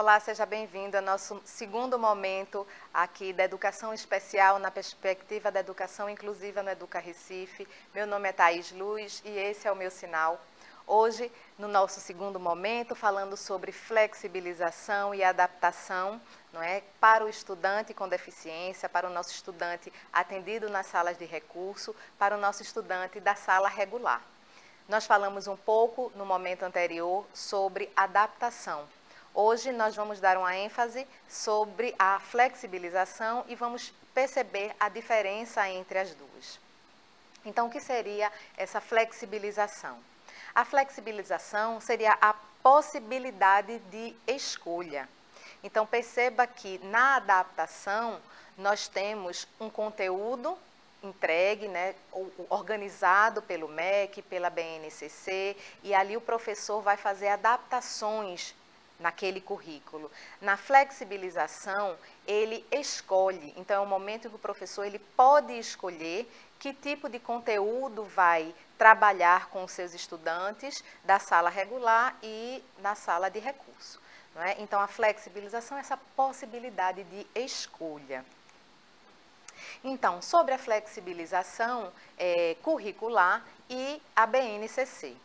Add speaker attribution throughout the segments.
Speaker 1: Olá, seja bem-vindo ao nosso segundo momento aqui da Educação Especial na perspectiva da Educação Inclusiva no Educa Recife. Meu nome é Thaís Luz e esse é o meu sinal. Hoje, no nosso segundo momento, falando sobre flexibilização e adaptação, não é, para o estudante com deficiência, para o nosso estudante atendido nas salas de recurso, para o nosso estudante da sala regular. Nós falamos um pouco no momento anterior sobre adaptação. Hoje nós vamos dar uma ênfase sobre a flexibilização e vamos perceber a diferença entre as duas. Então, o que seria essa flexibilização? A flexibilização seria a possibilidade de escolha. Então, perceba que na adaptação nós temos um conteúdo entregue, né, organizado pelo MEC, pela BNCC, e ali o professor vai fazer adaptações naquele currículo. Na flexibilização, ele escolhe, então é o momento em que o professor ele pode escolher que tipo de conteúdo vai trabalhar com os seus estudantes da sala regular e na sala de recurso. Não é? Então, a flexibilização é essa possibilidade de escolha. Então, sobre a flexibilização curricular e a BNCC.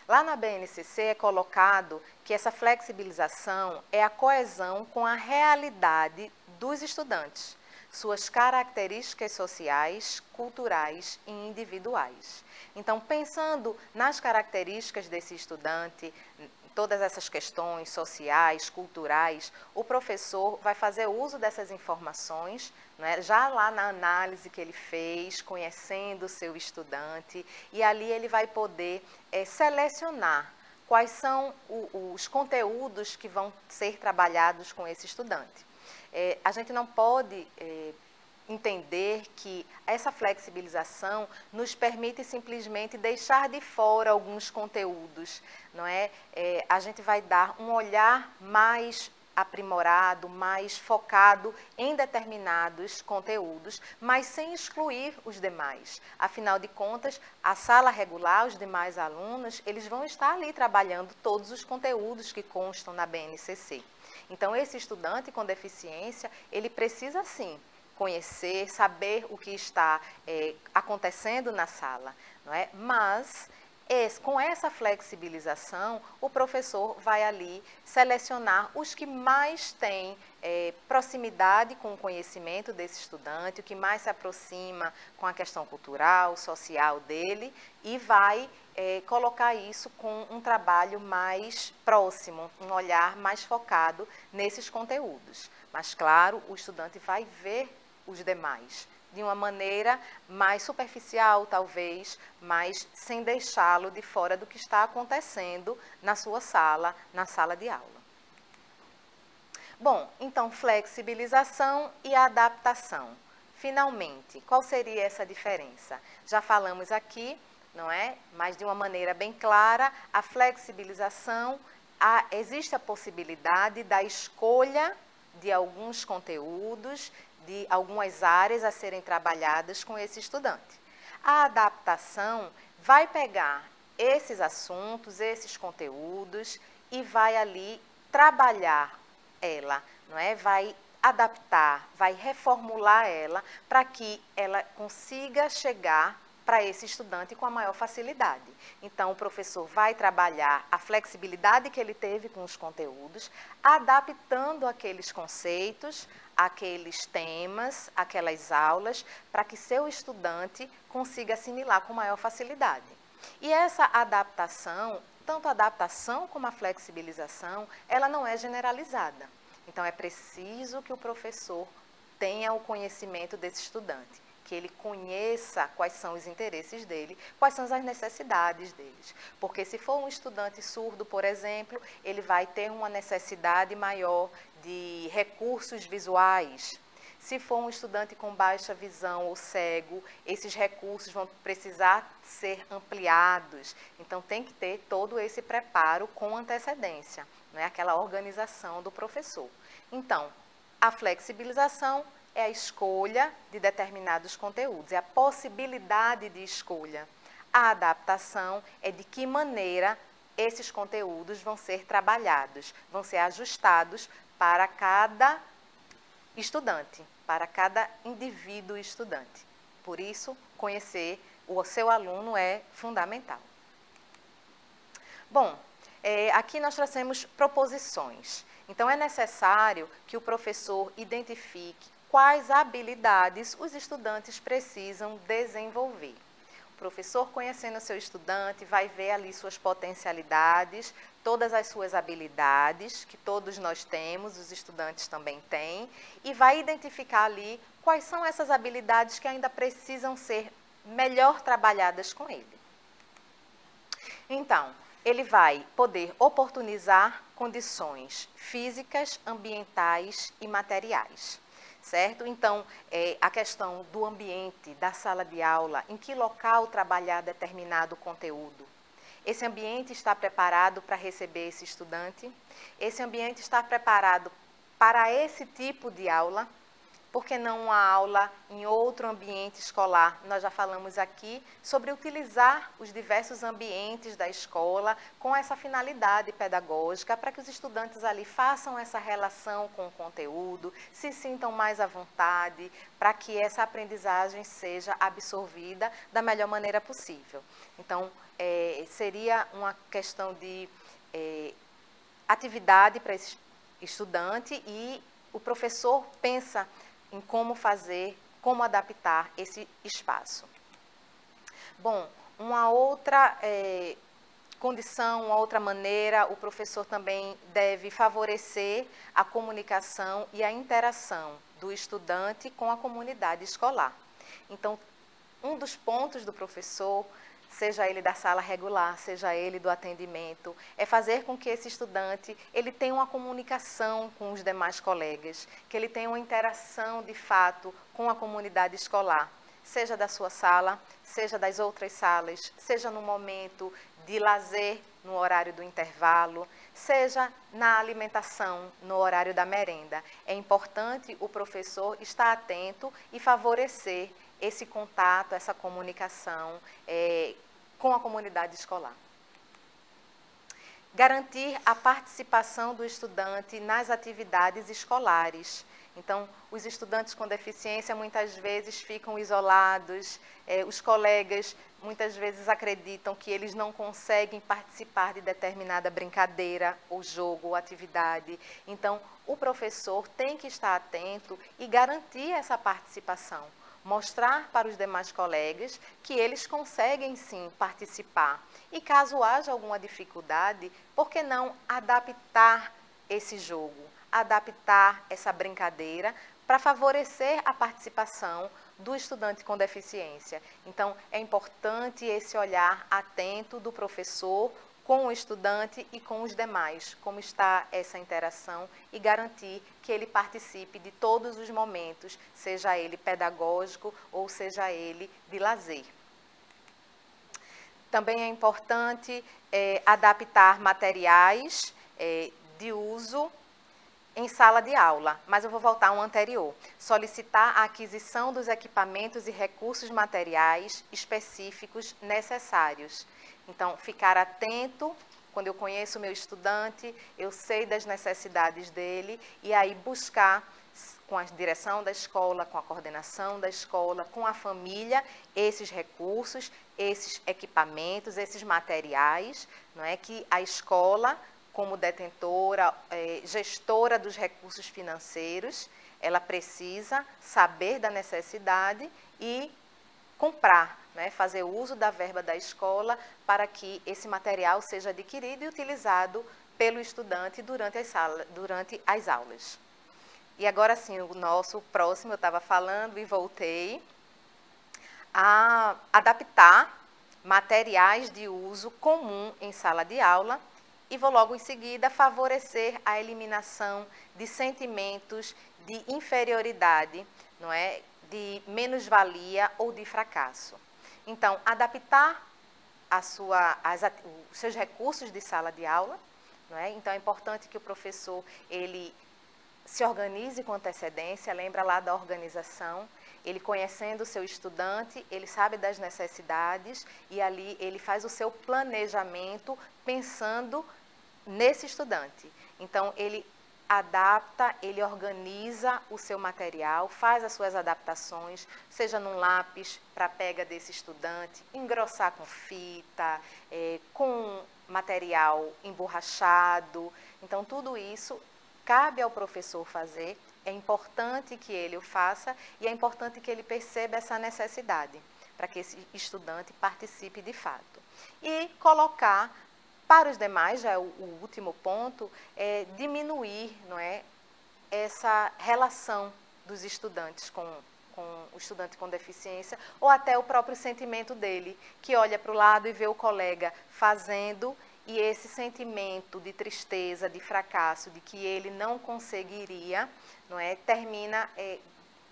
Speaker 1: Lá na BNCC é colocado que essa flexibilização é a coesão com a realidade dos estudantes, suas características sociais, culturais e individuais. Então, pensando nas características desse estudante, todas essas questões sociais, culturais, o professor vai fazer uso dessas informações, né, já lá na análise que ele fez, conhecendo o seu estudante, e ali ele vai poder selecionar quais são os conteúdos que vão ser trabalhados com esse estudante. A gente não pode entender que essa flexibilização nos permite simplesmente deixar de fora alguns conteúdos, não é? A gente vai dar um olhar mais aprimorado, mais focado em determinados conteúdos, mas sem excluir os demais. Afinal de contas, a sala regular, os demais alunos, eles vão estar ali trabalhando todos os conteúdos que constam na BNCC. Então, esse estudante com deficiência, ele precisa sim conhecer, saber o que está acontecendo na sala, não é? Mas com essa flexibilização, o professor vai ali selecionar os que mais têm proximidade com o conhecimento desse estudante, o que mais se aproxima com a questão cultural, social dele, e vai colocar isso com um trabalho mais próximo, um olhar mais focado nesses conteúdos. Mas, claro, o estudante vai ver os demais, de uma maneira mais superficial, talvez, mas sem deixá-lo de fora do que está acontecendo na sua sala, na sala de aula. Bom, então, flexibilização e adaptação. Finalmente, qual seria essa diferença? Já falamos aqui, não é? Mas de uma maneira bem clara, a flexibilização, existe a possibilidade da escolha de alguns conteúdos, de algumas áreas a serem trabalhadas com esse estudante. A adaptação vai pegar esses assuntos, esses conteúdos e vai ali trabalhar ela, não é? Vai adaptar, vai reformular ela para que ela consiga chegar para esse estudante com a maior facilidade. Então, o professor vai trabalhar a flexibilidade que ele teve com os conteúdos, adaptando aqueles conceitos, aqueles temas, aquelas aulas, para que seu estudante consiga assimilar com maior facilidade. E essa adaptação, tanto a adaptação como a flexibilização, ela não é generalizada. Então, é preciso que o professor tenha o conhecimento desse estudante, que ele conheça quais são os interesses dele, quais são as necessidades deles. Porque se for um estudante surdo, por exemplo, ele vai ter uma necessidade maior de recursos visuais. Se for um estudante com baixa visão ou cego, esses recursos vão precisar ser ampliados. Então, tem que ter todo esse preparo com antecedência, não é? Aquela organização do professor. Então, a flexibilização é a escolha de determinados conteúdos, é a possibilidade de escolha. A adaptação é de que maneira esses conteúdos vão ser trabalhados, vão ser ajustados para cada estudante, para cada indivíduo estudante. Por isso, conhecer o seu aluno é fundamental. Bom, aqui nós trouxemos proposições. Então, é necessário que o professor identifique quais habilidades os estudantes precisam desenvolver. O professor, conhecendo o seu estudante, vai ver ali suas potencialidades, todas as suas habilidades, que todos nós temos, os estudantes também têm, e vai identificar ali quais são essas habilidades que ainda precisam ser melhor trabalhadas com ele. Então, ele vai poder oportunizar condições físicas, ambientais e materiais, certo? Então, a questão do ambiente, da sala de aula, em que local trabalhar determinado conteúdo. Esse ambiente está preparado para receber esse estudante? Esse ambiente está preparado para esse tipo de aula? Por que não uma aula em outro ambiente escolar? Nós já falamos aqui sobre utilizar os diversos ambientes da escola com essa finalidade pedagógica, para que os estudantes ali façam essa relação com o conteúdo, se sintam mais à vontade, para que essa aprendizagem seja absorvida da melhor maneira possível. Então, seria uma questão de atividade para esse estudante, e o professor pensa em como fazer, como adaptar esse espaço. Bom, uma outra condição, uma outra maneira, o professor também deve favorecer a comunicação e a interação do estudante com a comunidade escolar. Então, um dos pontos do professor, seja ele da sala regular, seja ele do atendimento, é fazer com que esse estudante ele tenha uma comunicação com os demais colegas, que ele tenha uma interação de fato com a comunidade escolar, seja da sua sala, seja das outras salas, seja no momento de lazer, no horário do intervalo, seja na alimentação, no horário da merenda. É importante o professor estar atento e favorecer esse contato, essa comunicação com a comunidade escolar. Garantir a participação do estudante nas atividades escolares. Então, os estudantes com deficiência muitas vezes ficam isolados, os colegas muitas vezes acreditam que eles não conseguem participar de determinada brincadeira, ou jogo, ou atividade. Então, o professor tem que estar atento e garantir essa participação. Mostrar para os demais colegas que eles conseguem sim participar. E caso haja alguma dificuldade, por que não adaptar esse jogo, adaptar essa brincadeira para favorecer a participação do estudante com deficiência? Então, é importante esse olhar atento do professor com o estudante e com os demais, como está essa interação, e garantir que ele participe de todos os momentos, seja ele pedagógico ou seja ele de lazer. Também é importante adaptar materiais de uso em sala de aula, mas eu vou voltar ao anterior. Solicitar a aquisição dos equipamentos e recursos materiais específicos necessários. Então, ficar atento, quando eu conheço o meu estudante, eu sei das necessidades dele, e aí buscar, com a direção da escola, com a coordenação da escola, com a família, esses recursos, esses equipamentos, esses materiais, não é, que a escola, como detentora, gestora dos recursos financeiros, ela precisa saber da necessidade e comprar, né, fazer uso da verba da escola para que esse material seja adquirido e utilizado pelo estudante durante as aulas. E agora sim, o nosso próximo, eu estava falando e voltei, a adaptar materiais de uso comum em sala de aula, e vou logo em seguida favorecer a eliminação de sentimentos de inferioridade, não é, de menos-valia ou de fracasso. Então, adaptar os seus recursos de sala de aula, não é? Então, é importante que o professor ele se organize com antecedência, lembra lá da organização, ele conhecendo o seu estudante, ele sabe das necessidades e ali ele faz o seu planejamento pensando nesse estudante. Então, ele adapta, ele organiza o seu material, faz as suas adaptações, seja num lápis para pega desse estudante, engrossar com fita, com material emborrachado. Então, tudo isso cabe ao professor fazer, é importante que ele o faça e é importante que ele perceba essa necessidade, para que esse estudante participe de fato. E colocar para os demais, já é o último ponto, é diminuir, não é, essa relação dos estudantes com o estudante com deficiência, ou até o próprio sentimento dele, que olha para o lado e vê o colega fazendo, e esse sentimento de tristeza, de fracasso, de que ele não conseguiria, não é, termina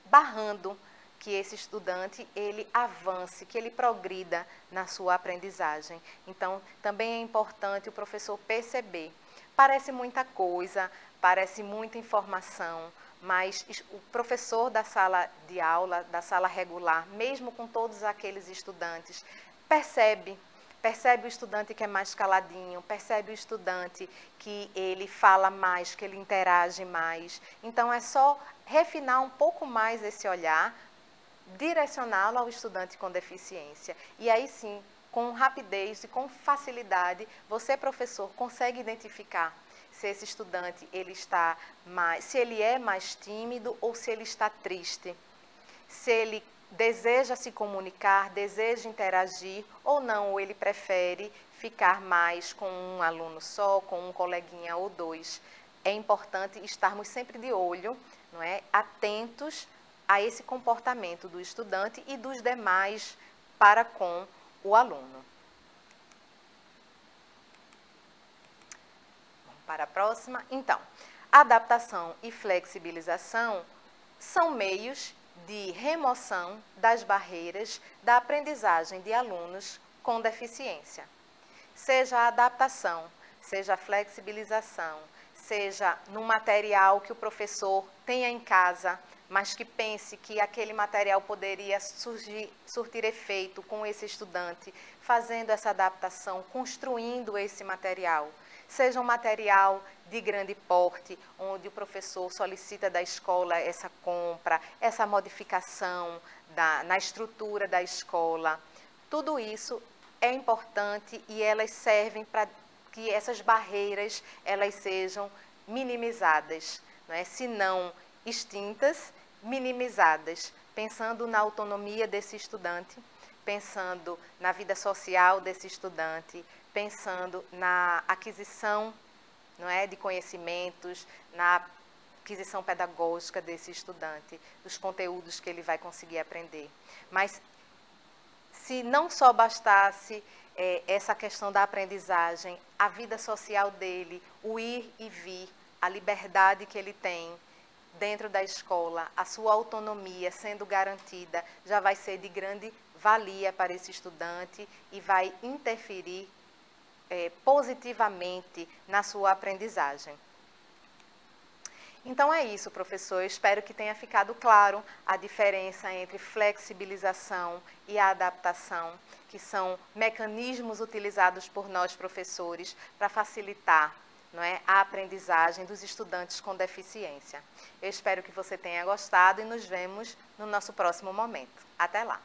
Speaker 1: barrando que esse estudante ele avance, que ele progrida na sua aprendizagem. Então, também é importante o professor perceber. Parece muita coisa, parece muita informação, mas o professor da sala de aula, da sala regular, mesmo com todos aqueles estudantes, percebe o estudante que é mais caladinho, percebe o estudante que ele fala mais, que ele interage mais. Então, é só refinar um pouco mais esse olhar, direcioná-lo ao estudante com deficiência. E aí sim, com rapidez e com facilidade, você, professor, consegue identificar se esse estudante se ele é mais tímido ou se ele está triste, se ele deseja se comunicar, deseja interagir ou não, ou ele prefere ficar mais com um aluno só, com um coleguinha ou dois. É importante estarmos sempre de olho, não é, atentos a esse comportamento do estudante e dos demais para com o aluno. Vamos para a próxima. Então, adaptação e flexibilização são meios de remoção das barreiras da aprendizagem de alunos com deficiência. Seja a adaptação, seja a flexibilização, seja no material que o professor tenha em casa, mas que pense que aquele material poderia surtir efeito com esse estudante, fazendo essa adaptação, construindo esse material. Seja um material de grande porte, onde o professor solicita da escola essa compra, essa modificação na estrutura da escola. Tudo isso é importante e elas servem para que essas barreiras elas sejam minimizadas, não é? Se não extintas, minimizadas, pensando na autonomia desse estudante, pensando na vida social desse estudante, pensando na aquisição, não é, de conhecimentos, na aquisição pedagógica desse estudante, dos conteúdos que ele vai conseguir aprender. Mas se não só bastasse essa questão da aprendizagem, a vida social dele, o ir e vir, a liberdade que ele tem dentro da escola, a sua autonomia sendo garantida, já vai ser de grande valia para esse estudante e vai interferir positivamente na sua aprendizagem. Então é isso, professor. Eu espero que tenha ficado claro a diferença entre flexibilização e a adaptação, que são mecanismos utilizados por nós, professores, para facilitar, não é, a aprendizagem dos estudantes com deficiência. Eu espero que você tenha gostado e nos vemos no nosso próximo momento. Até lá!